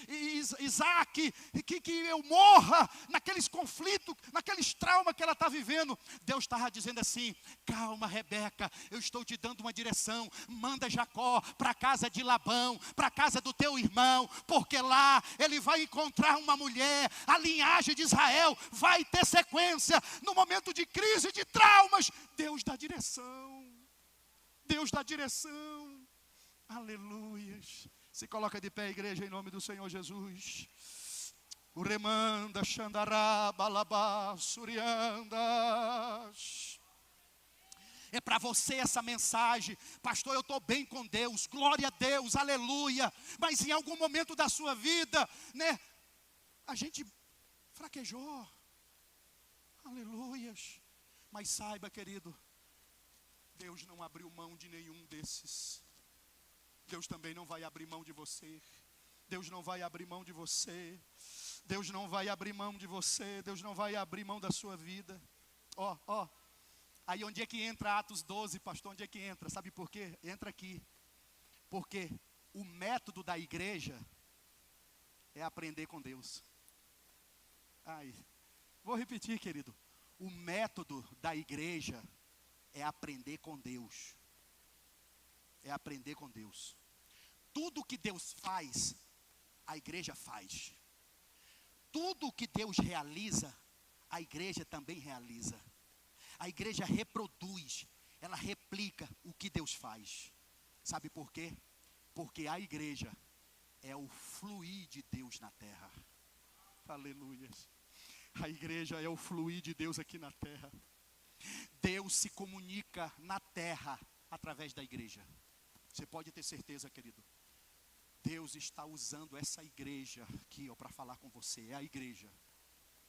S1: Isaac, que eu morra naqueles conflitos, naqueles traumas que ela está vivendo. Deus estava dizendo assim: calma, Rebeca, eu estou te dando uma direção. Manda Jacó para a casa de Labão, para a casa do teu irmão, porque lá ele vai encontrar uma mulher. A linhagem de Israel vai ter sequência. No momento de crise, de traumas, Deus dá direção. Deus dá direção. Aleluias. Se coloca de pé, igreja, em nome do Senhor Jesus. O remanda, xandará, balabá, suriandas. É para você essa mensagem: pastor, eu estou bem com Deus, glória a Deus, aleluia. Mas em algum momento da sua vida, a gente fraquejou. Aleluias. Mas saiba, querido, Deus não abriu mão de nenhum desses. Deus também não vai abrir mão de você. Deus não vai abrir mão de você. Deus não vai abrir mão de você. Deus não vai abrir mão da sua vida. Aí onde é que entra Atos 12, pastor? Onde é que entra? Sabe por quê? Entra aqui. Porque o método da igreja é aprender com Deus. Vou repetir, querido. O método da igreja é aprender com Deus. É aprender com Deus. Tudo que Deus faz, a igreja faz. Tudo que Deus realiza, a igreja também realiza. A igreja reproduz, ela replica o que Deus faz. Sabe por quê? Porque a igreja é o fluir de Deus na terra. Aleluia. A igreja é o fluir de Deus aqui na terra. Deus se comunica na terra através da igreja. Você pode ter certeza, querido. Deus está usando essa igreja aqui para falar com você. É a igreja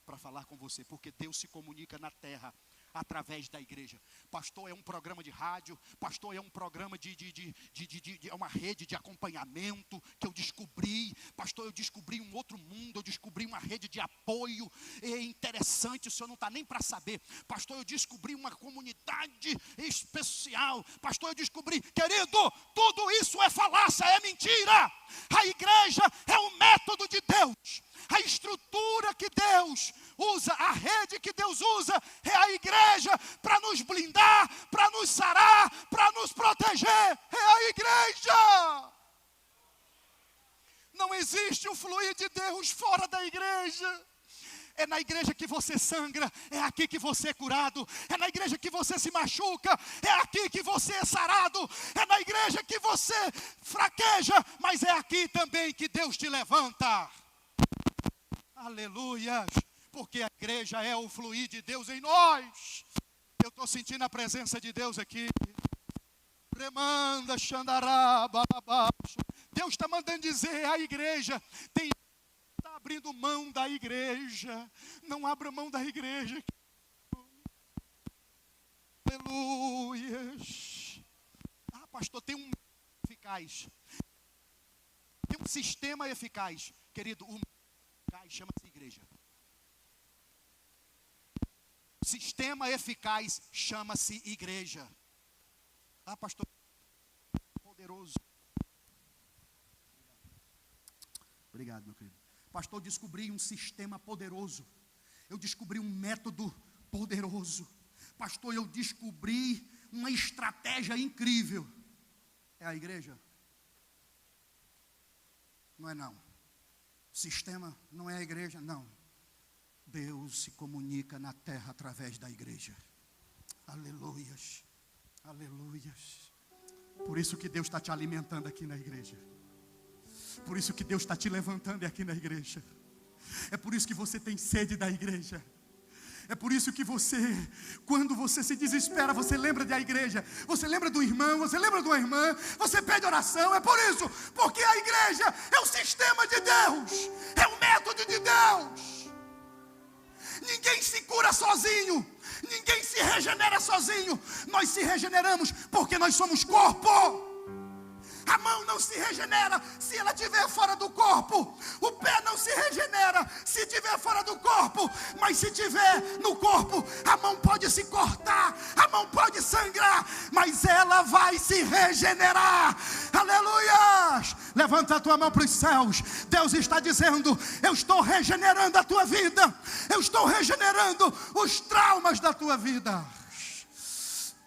S1: para falar com você, porque Deus se comunica na terra através da igreja. Pastor, é um programa de rádio. Pastor, é um programa é uma rede de acompanhamento que eu descobri. Pastor, eu descobri um outro mundo. Eu descobri uma rede de apoio. É interessante, o senhor não está nem para saber. Pastor, eu descobri uma comunidade especial. Pastor, eu descobri. Querido, tudo isso é falácia, é mentira. A igreja é o método de Deus. A estrutura que Deus usa, a rede que Deus usa, é a igreja para nos blindar, para nos sarar, para nos proteger. É a igreja. Não existe o fluir de Deus fora da igreja. É na igreja que você sangra, é aqui que você é curado. É na igreja que você se machuca, é aqui que você é sarado. É na igreja que você fraqueja, mas é aqui também que Deus te levanta. Aleluia, porque a igreja é o fluir de Deus em nós. Eu estou sentindo a presença de Deus aqui. Remanda, xandará, bababaixo. Deus está mandando dizer à igreja, está abrindo mão da igreja. Não abra mão da igreja. Aleluia. Pastor, tem um eficaz. Tem um sistema eficaz. Querido, o eficaz chama-se igreja. O sistema eficaz chama-se igreja. Pastor, poderoso. Obrigado, meu querido. Pastor, eu descobri um sistema poderoso. Eu descobri um método poderoso. Pastor, eu descobri uma estratégia incrível. É a igreja? Não é não. O sistema não é a igreja, não. Deus se comunica na terra através da igreja. Aleluias. Aleluias. Por isso que Deus está te alimentando aqui na igreja. Por isso que Deus está te levantando aqui na igreja. É por isso que você tem sede da igreja. É por isso que você, quando você se desespera, você lembra da igreja. Você lembra do irmão, você lembra de uma irmã. Você pede oração, é por isso. Porque a igreja é o sistema de Deus. É o método de Deus. Ninguém se cura sozinho. Ninguém se regenera sozinho. Nós se regeneramos porque nós somos corpo. A mão não se regenera se ela estiver fora do corpo. O pé não se regenera se estiver fora do corpo. Mas se estiver no corpo, a mão pode se cortar, a mão pode sangrar, mas ela vai se regenerar. Aleluia! Levanta a tua mão para os céus. Deus está dizendo: eu estou regenerando a tua vida. Eu estou regenerando os traumas da tua vida.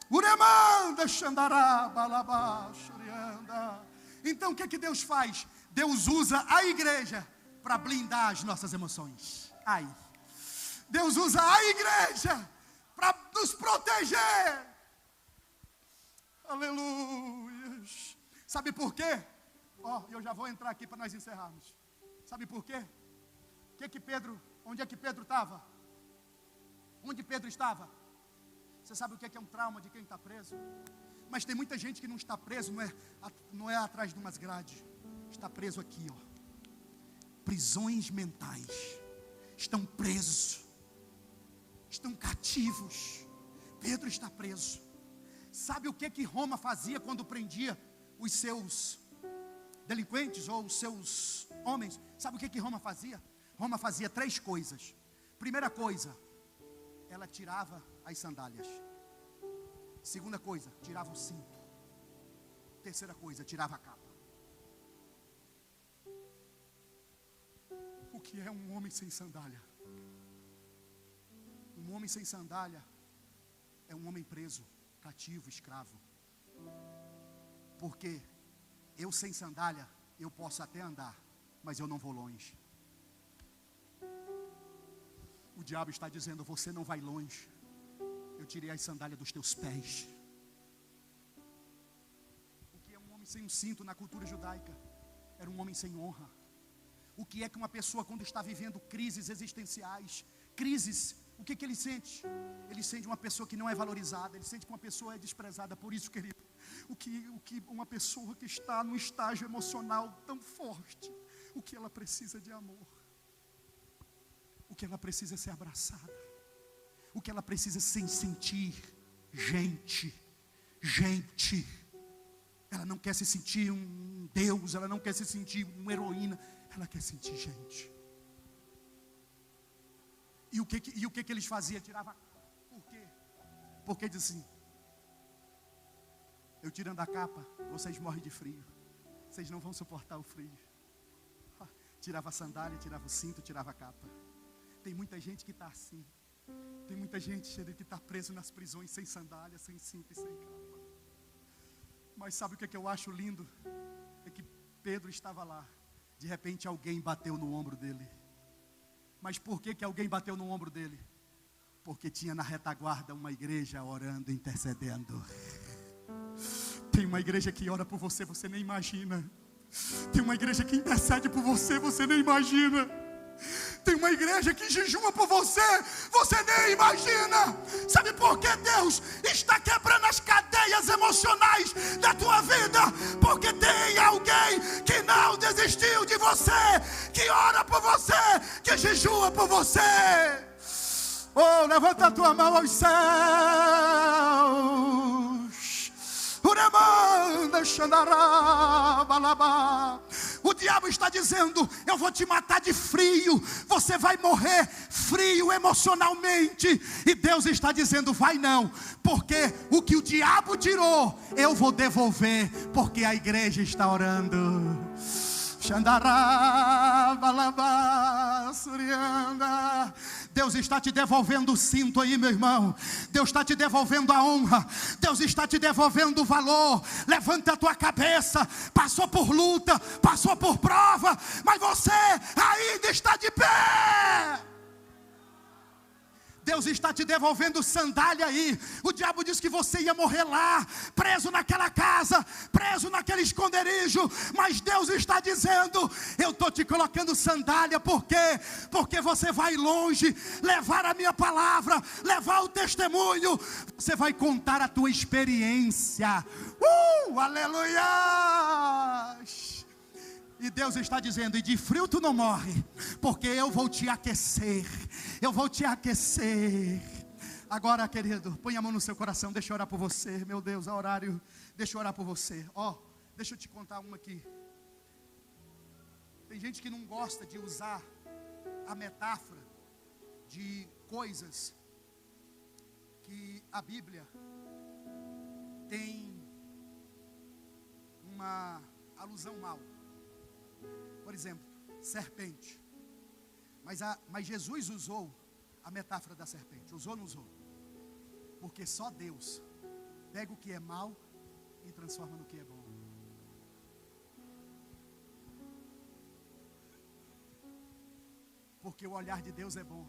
S1: Uremanda, xandará, balabá, xurianda. Então o que é que Deus faz? Deus usa a igreja para blindar as nossas emoções. Deus usa a igreja para nos proteger. Aleluia. Sabe por quê? Eu já vou entrar aqui para nós encerrarmos. Sabe por quê? Onde é que Pedro estava? Onde Pedro estava? Você sabe o que é um trauma de quem está preso? Mas tem muita gente que não está preso, não é atrás de umas grades. Está preso aqui, prisões mentais. Estão presos. Estão cativos. Pedro está preso. Sabe o que Roma fazia quando prendia os seus delinquentes ou os seus homens? Sabe o que Roma fazia? Roma fazia 3 coisas. Primeira coisa, ela tirava as sandálias. Segunda coisa, tirava o cinto. Terceira coisa, tirava a capa. O que é um homem sem sandália? Um homem sem sandália é um homem preso, cativo, escravo. Porque eu sem sandália, eu posso até andar, mas eu não vou longe. O diabo está dizendo: você não vai longe. Eu tirei as sandálias dos teus pés. O que é um homem sem um cinto na cultura judaica? Era um homem sem honra. O que é que uma pessoa, quando está vivendo crises existenciais, o que ele sente? Ele sente uma pessoa que não é valorizada. Ele sente que uma pessoa é desprezada. Por isso, querido, o que uma pessoa que está num estágio emocional tão forte, o que ela precisa de amor. O que ela precisa é ser abraçada. O que ela precisa é se sentir gente. Ela não quer se sentir um Deus. Ela não quer se sentir uma heroína. Ela quer sentir gente. E o que eles faziam? Tirava. Por quê? Porque diz assim: eu tirando a capa, vocês morrem de frio. Vocês não vão suportar o frio. Tirava a sandália, tirava o cinto, tirava a capa. Tem muita gente que está assim. Tem muita gente que está preso nas prisões, sem sandália, sem cinto e sem capa. Mas sabe o que eu acho lindo? É que Pedro estava lá. De repente alguém bateu no ombro dele.
S2: Mas por que alguém bateu no ombro dele? Porque tinha na retaguarda uma igreja orando, intercedendo. Tem uma igreja que ora por você, você nem imagina. Tem uma igreja que intercede por você, você nem imagina. Tem uma igreja que jejuma por você, você nem imagina. Sabe por que Deus está quebrando as cadeias emocionais da tua vida? Porque tem alguém que não desistiu de você, que ora por você, que jejua por você. Oh, levanta a tua mão aos céus. O diabo está dizendo: eu vou te matar de frio, você vai morrer frio emocionalmente. E Deus está dizendo: vai não, porque o que o diabo tirou, eu vou devolver, porque a igreja está orando. Deus está te devolvendo o cinto aí, meu irmão. Deus está te devolvendo a honra. Deus está te devolvendo o valor. Levanta a tua cabeça. Passou por luta, passou por prova, mas você ainda está de pé. Deus está te devolvendo sandália aí. O diabo disse que você ia morrer lá, preso naquela casa, preso naquele esconderijo. Mas Deus está dizendo: eu estou te colocando sandália. Por quê? Porque você vai longe, levar a minha palavra, levar o testemunho. Você vai contar a tua experiência. Aleluia! E Deus está dizendo: e de frio tu não morre, porque eu vou te aquecer. Eu vou te aquecer. Agora, querido, põe a mão no seu coração. Deixa eu orar por você. Meu Deus, há horário. Deixa eu orar por você. Deixa eu te contar uma aqui. Tem gente que não gosta de usar a metáfora de coisas que a Bíblia tem uma alusão mal. Por exemplo, serpente. Mas Jesus usou a metáfora da serpente. Usou ou não usou? Porque só Deus pega o que é mal e transforma no que é bom. Porque o olhar de Deus é bom.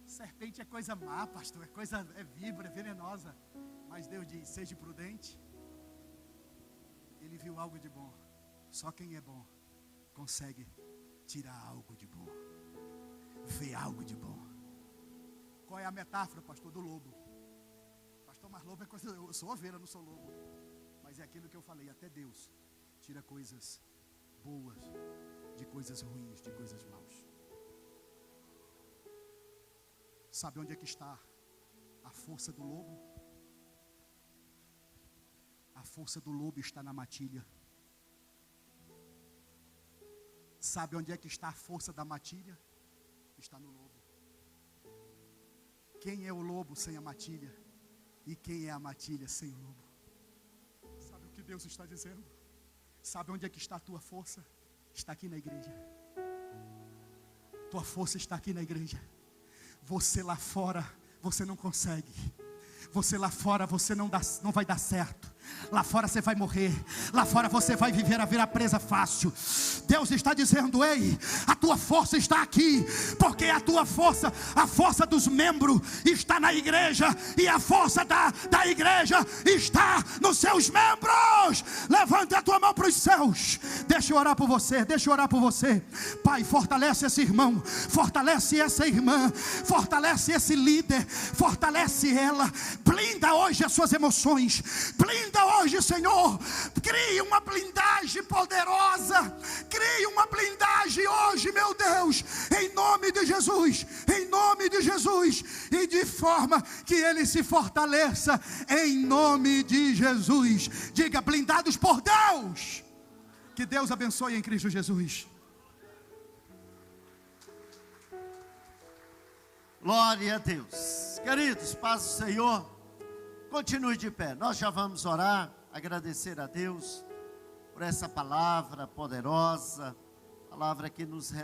S2: Serpente é coisa má, pastor. É víbora, é venenosa. Mas Deus diz: seja prudente. Ele viu algo de bom. Só quem é bom consegue tirar algo de bom, ver algo de bom. Qual é a metáfora, pastor? Do lobo. Pastor, mas lobo é coisa. Eu sou ovelha, não sou lobo. Mas é aquilo que eu falei: até Deus tira coisas boas de coisas ruins, de coisas maus. Sabe onde é que está a força do lobo? A força do lobo está na matilha. Sabe onde é que está a força da matilha? Está no lobo. Quem é o lobo sem a matilha? E quem é a matilha sem o lobo? Sabe o que Deus está dizendo? Sabe onde é que está a tua força? Está aqui na igreja. Tua força está aqui na igreja. Você lá fora, você não consegue. Você lá fora, você não vai dar certo. Lá fora você vai morrer. Lá fora você vai viver a vida presa fácil. Deus está dizendo: ei, a tua força está aqui. Porque a tua força, a força dos membros está na igreja. E a força da igreja está nos seus membros. Levanta a tua mão para os céus. Deixa eu orar por você, deixa eu orar por você. Pai, fortalece esse irmão, fortalece essa irmã, fortalece esse líder, fortalece ela. Blinda hoje as suas emoções. Blinda hoje, Senhor. Crie uma blindagem poderosa. Crie uma blindagem hoje, meu Deus, em nome de Jesus. Em nome de Jesus. E de forma que ele se fortaleça em nome de Jesus. Diga: blindados por Deus. Que Deus abençoe em Cristo Jesus.
S3: Glória a Deus. Queridos, paz do Senhor. Continue de pé. Nós já vamos orar, agradecer a Deus por essa palavra poderosa, palavra que nos renova.